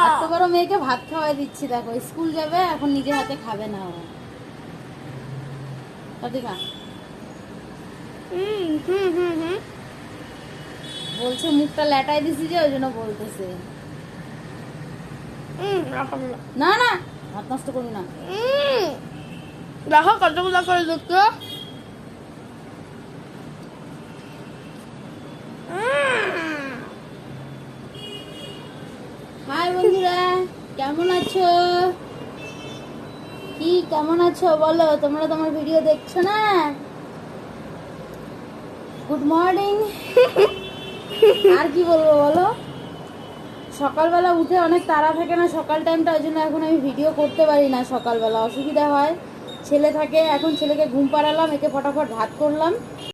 এত বড় মেয়েকে ভাত খাওয়াই দিচ্ছি, দেখো স্কুল যাবে এখন নিজে হাতে খাবে না ও। রাধিকা বলছে মুখটা ল্যাটাই দিছি যে ওই জন্য বলতেছে। না না ভাত নষ্ট করবি না। দেখো কতগুলো করে দিচ্ছ। হাই বন্ধুরা, কেমন আছো? কি কেমন আছো বলো? তোমরা তোমার ভিডিও দেখছো না? Good morning. আর কি বলবো বলো, সকালবেলা উঠে অনেক তাড়া থাকে না সকাল টাইমটা, ওই জন্য এখন আমি ভিডিও করতে পারি না। সকালবেলা অসুবিধা হয়, ছেলে থাকে, এখন ছেলেকে ঘুম পাড়ালাম, একে ফটাফট ভাত করলাম।